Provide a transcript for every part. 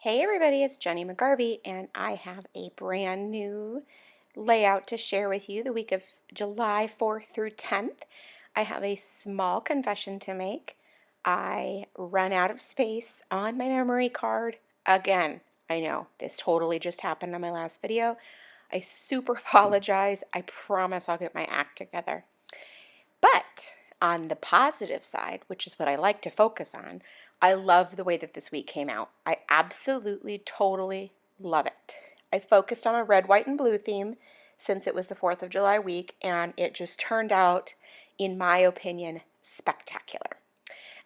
Hey everybody, it's Jenny McGarvey, and I have a brand new layout to share with you the week of July 4th through 10th. I have a small confession to make. I run out of space on my memory card again. I know, this totally just happened on my last video. I super apologize. I promise I'll get my act together. But on the positive side, which is what I like to focus on, I love the way that this week came out. I absolutely, totally love it. I focused on a red, white, and blue theme since it was the 4th of July week, and it just turned out, in my opinion, spectacular.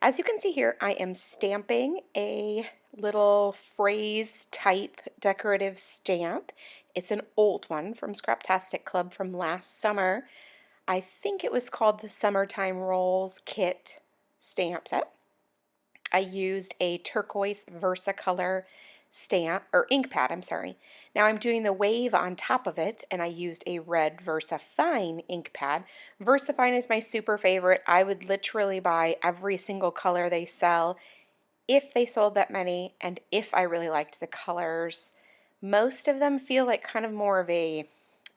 As you can see here, I am stamping a little phrase type decorative stamp. It's an old one from Scraptastic Club from last summer. I think it was called the Summertime Rolls Kit stamp set. I used a turquoise Versacolor stamp, or ink pad, I'm sorry. Now I'm doing the wave on top of it, and I used a red VersaFine ink pad. VersaFine is my super favorite. I would literally buy every single color they sell if they sold that many, and if I really liked the colors. Most of them feel like kind of more of a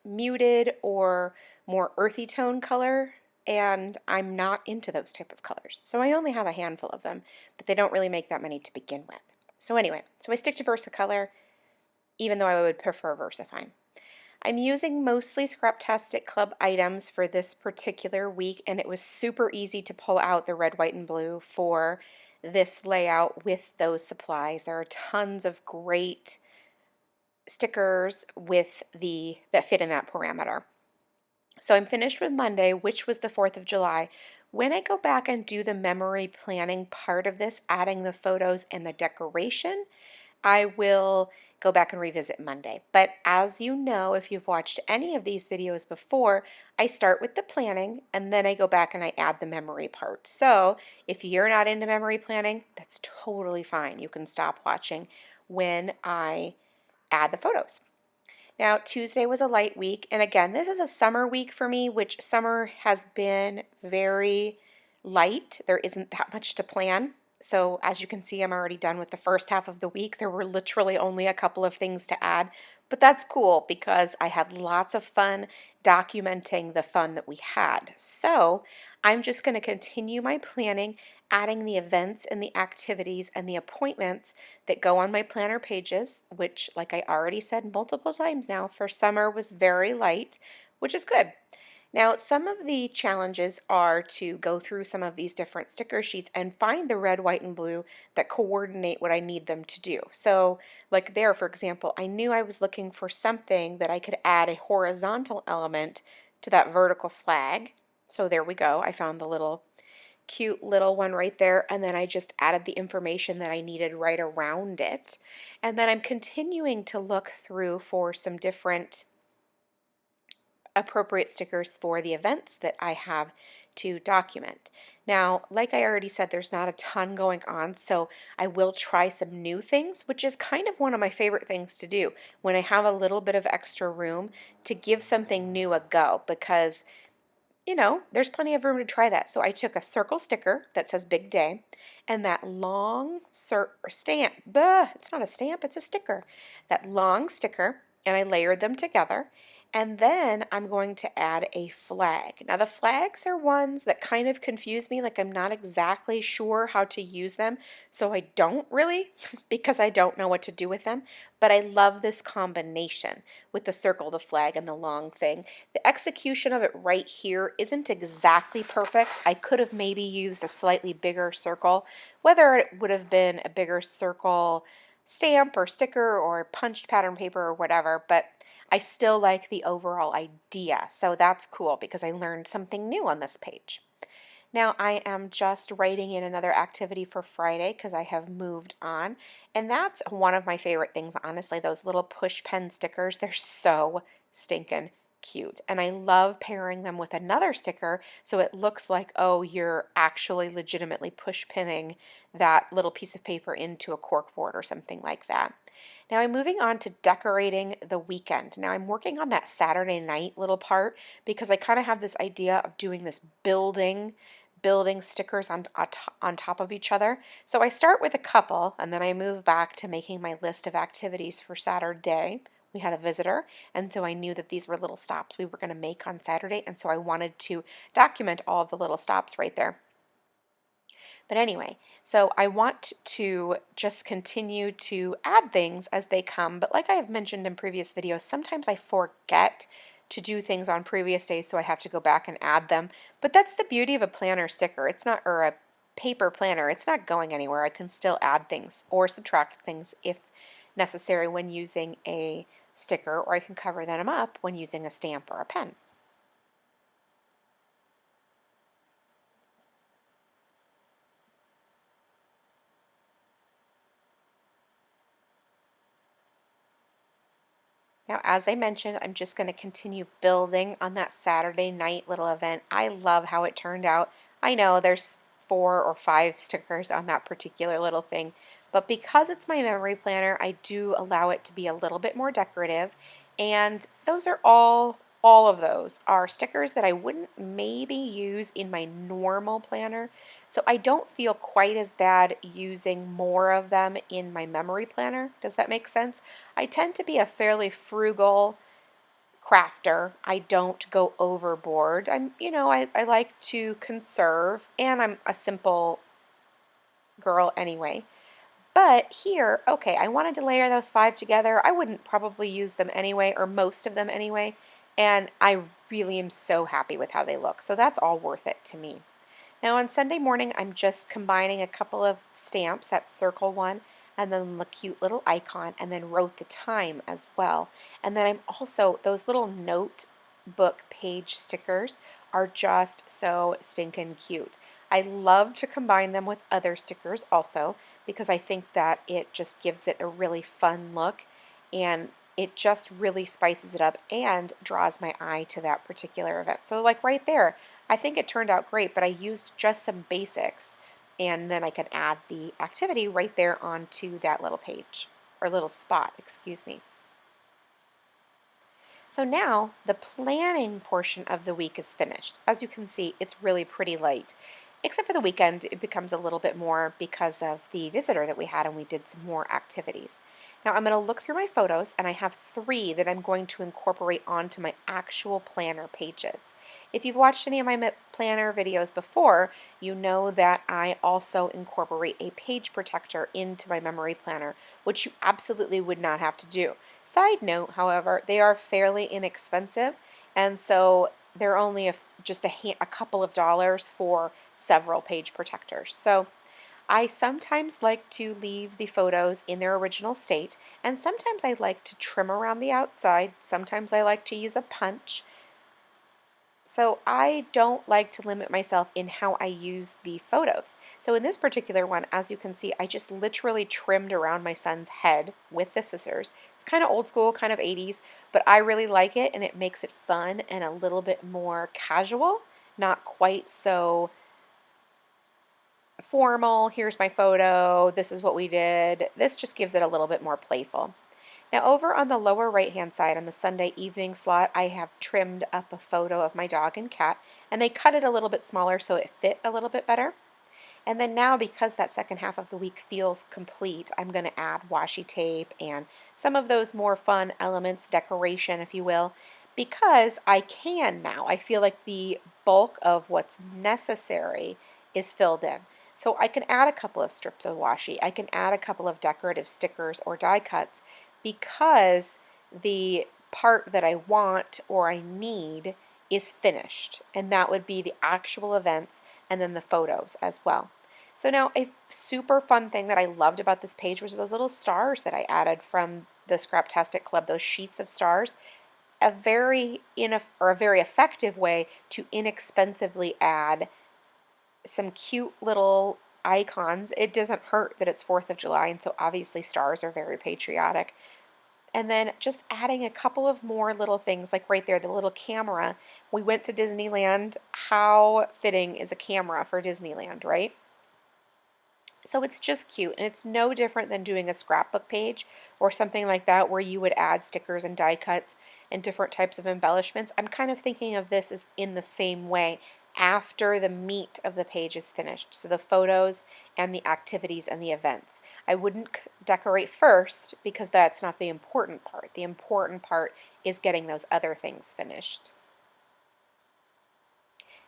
muted or more earthy tone color, and I'm not into those type of colors. So I only have a handful of them, but they don't really make that many to begin with. So anyway, I stick to Versacolor, even though I would prefer VersaFine. I'm using mostly Scraptastic Club items for this particular week, and it was super easy to pull out the red, white, and blue for this layout with those supplies. There are tons of great stickers that fit in that parameter. So I'm finished with Monday, which was the 4th of July. When I go back and do the memory planning part of this, adding the photos and the decoration, I will go back and revisit Monday. But as you know, if you've watched any of these videos before, I start with the planning and then I go back and I add the memory part. So if you're not into memory planning, that's totally fine. You can stop watching when I add the photos. Now, Tuesday was a light week, and again, this is a summer week for me, which summer has been very light. There isn't that much to plan. So as you can see, I'm already done with the first half of the week. There were literally only a couple of things to add, but that's cool because I had lots of fun documenting the fun that we had. So I'm just going to continue my planning, adding the events and the activities and the appointments that go on my planner pages, which, like I already said multiple times now, for summer was very light, which is good. Now, some of the challenges are to go through some of these different sticker sheets and find the red, white, and blue that coordinate what I need them to do. So, like there, for example, I knew I was looking for something that I could add a horizontal element to that vertical flag. So there we go. I found the little cute little one right there, and then I just added the information that I needed right around it. And then I'm continuing to look through for some different appropriate stickers for the events that I have to document. Now, like I already said, there's not a ton going on, so I will try some new things, which is kind of one of my favorite things to do when I have a little bit of extra room to give something new a go, because there's plenty of room to try that. So I took a circle sticker that says Big Day and that long stamp. It's not a stamp, it's a sticker. That long sticker, and I layered them together. And then I'm going to add a flag. Now the flags are ones that kind of confuse me, like I'm not exactly sure how to use them. So I don't really, because I don't know what to do with them. But I love this combination with the circle, the flag, and the long thing. The execution of it right here isn't exactly perfect. I could have maybe used a slightly bigger circle, whether it would have been a bigger circle stamp or sticker or punched pattern paper or whatever, but I still like the overall idea. So that's cool because I learned something new on this page. Now I am just writing in another activity for Friday because I have moved on. And that's one of my favorite things, honestly, those little push pen stickers. They're so stinking cute. And I love pairing them with another sticker so it looks like, oh, you're actually legitimately push pinning that little piece of paper into a cork board or something like that. Now I'm moving on to decorating the weekend. Now I'm working on that Saturday night little part because I kind of have this idea of doing this building building stickers on top of each other. So I start with a couple, and then I move back to making my list of activities for Saturday. We had a visitor, and so I knew that these were little stops we were going to make on Saturday, and so I wanted to document all of the little stops right there. But anyway, so I want to just continue to add things as they come. But like I have mentioned in previous videos, sometimes I forget to do things on previous days, so I have to go back and add them. But that's the beauty of a planner sticker. It's not, or a paper planner. It's not going anywhere. I can still add things or subtract things if necessary when using a sticker, or I can cover them up when using a stamp or a pen. Now, as I mentioned, I'm just going to continue building on that Saturday night little event. I love how it turned out. I know there's 4 or 5 stickers on that particular little thing, but because it's my memory planner, I do allow it to be a little bit more decorative. And those are all of those are stickers that I wouldn't maybe use in my normal planner. So I don't feel quite as bad using more of them in my memory planner. Does that make sense? I tend to be a fairly frugal crafter. I don't go overboard. I like to conserve, and I'm a simple girl anyway. But here, okay, I wanted to layer those 5 together. I wouldn't probably use them anyway, or most of them anyway, and I really am so happy with how they look. So that's all worth it to me. Now on Sunday morning, I'm just combining a couple of stamps, that circle one, and then the cute little icon, and then wrote the time as well. And then I'm also, those little notebook page stickers are just so stinking cute. I love to combine them with other stickers also, because I think that it just gives it a really fun look, and it just really spices it up and draws my eye to that particular event. So like right there, I think it turned out great, but I used just some basics, and then I can add the activity right there onto that little page, or little spot, excuse me. So now the planning portion of the week is finished. As you can see, it's really pretty light. Except for the weekend, it becomes a little bit more because of the visitor that we had, and we did some more activities. Now I'm going to look through my photos, and I have 3 that I'm going to incorporate onto my actual planner pages. If you've watched any of my planner videos before, you know that I also incorporate a page protector into my memory planner, which you absolutely would not have to do. Side note, however, they are fairly inexpensive, and so they're only just a couple of dollars for several page protectors. So I sometimes like to leave the photos in their original state, and sometimes I like to trim around the outside. Sometimes I like to use a punch. So I don't like to limit myself in how I use the photos. So in this particular one, as you can see, I just literally trimmed around my son's head with the scissors. It's kind of old school, kind of 80s, but I really like it, and it makes it fun and a little bit more casual, not quite so formal. Here's my photo, this is what we did. This just gives it a little bit more playful. Now over on the lower right hand side on the Sunday evening slot, I have trimmed up a photo of my dog and cat, and I cut it a little bit smaller so it fit a little bit better. And then now, because that second half of the week feels complete, I'm going to add washi tape and some of those more fun elements, decoration if you will, because I can now. I feel like the bulk of what's necessary is filled in. So I can add a couple of strips of washi. I can add a couple of decorative stickers or die cuts, because the part that I want or I need is finished, and that would be the actual events and then the photos as well. So now a super fun thing that I loved about this page was those little stars that I added from the Scraptastic Club, those sheets of stars. A very effective way to inexpensively add some cute little icons. It doesn't hurt that it's 4th of July, and so obviously stars are very patriotic. And then just adding a couple of more little things, like right there, the little camera. We went to Disneyland. How fitting is a camera for Disneyland, right? So it's just cute, and it's no different than doing a scrapbook page or something like that where you would add stickers and die cuts and different types of embellishments. I'm kind of thinking of this as in the same way. after the meat of the page is finished. So the photos and the activities and the events. I wouldn't decorate first because that's not the important part. The important part is getting those other things finished.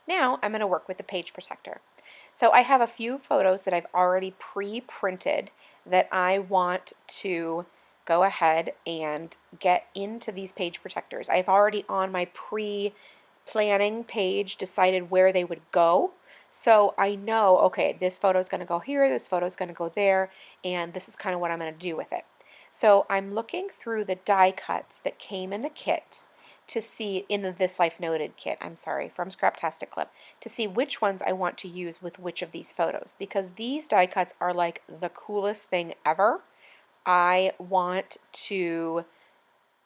Now I'm going to work with the page protector. So I have a few photos that I've already pre-printed that I want to go ahead and get into these page protectors. I've already on my pre-planning page decided where they would go. So I know, okay, this photo is going to go here, this photo is going to go there, and this is kind of what I'm going to do with it. So I'm looking through the die cuts that came in the kit to see, in the This Life Noted kit, I'm sorry, from Scraptastic Club, to see which ones I want to use with which of these photos, because these die cuts are like the coolest thing ever. I want to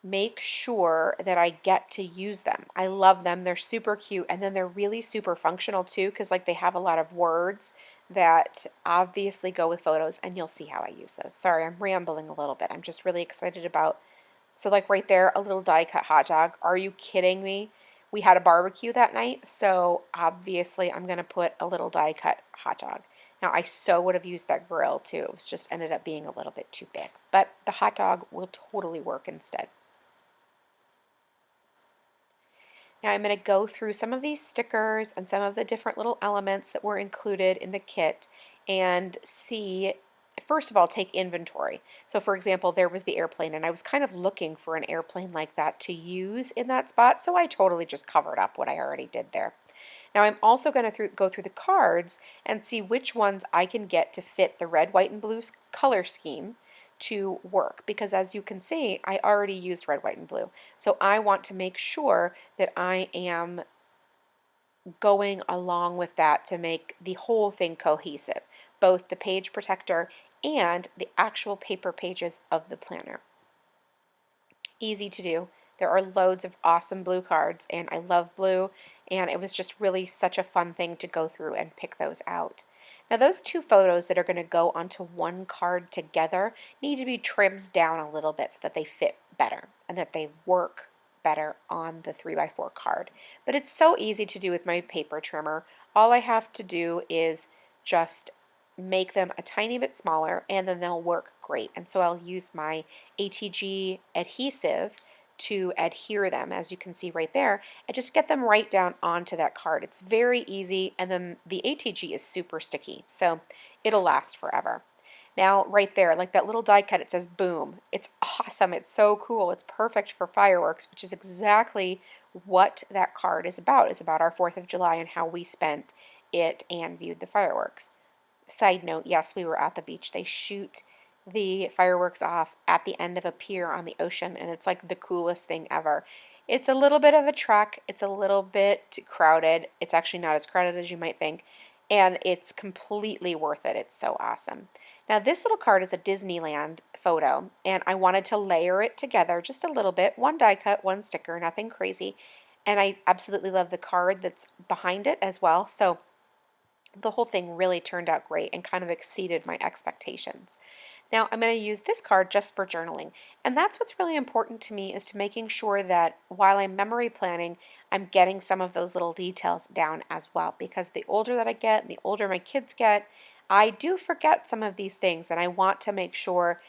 make sure that I get to use them. I love them. They're super cute, and then they're really super functional too, because like they have a lot of words that obviously go with photos, and you'll see how I use those. Sorry, I'm rambling a little bit. I'm just really excited about, so like right there, a little die cut hot dog. Are you kidding me? We had a barbecue that night, so obviously I'm gonna put a little die cut hot dog. Now I so would have used that grill too. It was just ended up being a little bit too big, but the hot dog will totally work instead. Now I'm going to go through some of these stickers and some of the different little elements that were included in the kit and see, first of all, take inventory. So for example, there was the airplane, and I was kind of looking for an airplane like that to use in that spot, so I totally just covered up what I already did there. Now I'm also going to go through the cards and see which ones I can get to fit the red, white, and blue color scheme to work, because as you can see, I already used red, white, and blue. So I want to make sure that I am going along with that to make the whole thing cohesive, both the page protector and the actual paper pages of the planner. Easy to do. There are loads of awesome blue cards, and I love blue, and it was just really such a fun thing to go through and pick those out. Now those two photos that are going to go onto one card together need to be trimmed down a little bit so that they fit better and that they work better on the 3x4 card. But it's so easy to do with my paper trimmer. All I have to do is just make them a tiny bit smaller, and then they'll work great. And so I'll use my ATG adhesive to adhere them, as you can see right there, and just get them right down onto that card. It's very easy, and then the ATG is super sticky, so it'll last forever. Now right there, like that little die cut, it says boom. It's awesome. It's so cool. It's perfect for fireworks, which is exactly what that card is about. It's about our 4th of July and how we spent it and viewed the fireworks. Side note, yes, we were at the beach. They shoot the fireworks off at the end of a pier on the ocean, and it's like the coolest thing ever. It's a little bit of a trek. It's a little bit crowded. It's actually not as crowded as you might think, and it's completely worth it. It's so awesome. Now, this little card is a Disneyland photo, and I wanted to layer it together just a little bit. One die cut, one sticker, nothing crazy. And I absolutely love the card that's behind it as well. So the whole thing really turned out great and kind of exceeded my expectations. Now I'm going to use this card just for journaling, and that's what's really important to me, is to making sure that while I'm memory planning, I'm getting some of those little details down as well, because the older that I get and the older my kids get, I do forget some of these things, and I want to make sure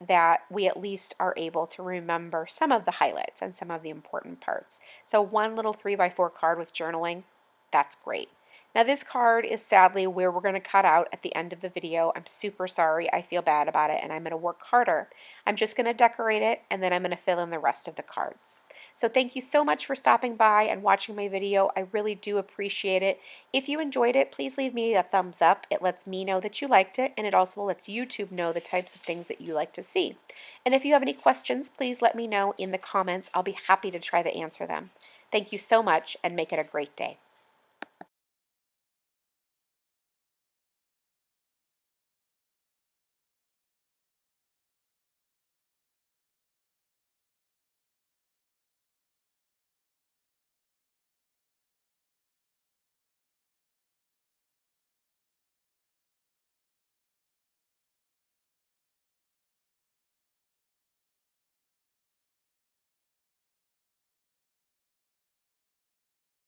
that we at least are able to remember some of the highlights and some of the important parts. So one little 3x4 card with journaling, that's great. Now this card is sadly where we're going to cut out at the end of the video. I'm super sorry. I feel bad about it, and I'm going to work harder. I'm just going to decorate it, and then I'm going to fill in the rest of the cards. So thank you so much for stopping by and watching my video. I really do appreciate it. If you enjoyed it, please leave me a thumbs up. It lets me know that you liked it, and it also lets YouTube know the types of things that you like to see. And if you have any questions, please let me know in the comments. I'll be happy to try to answer them. Thank you so much, and make it a great day.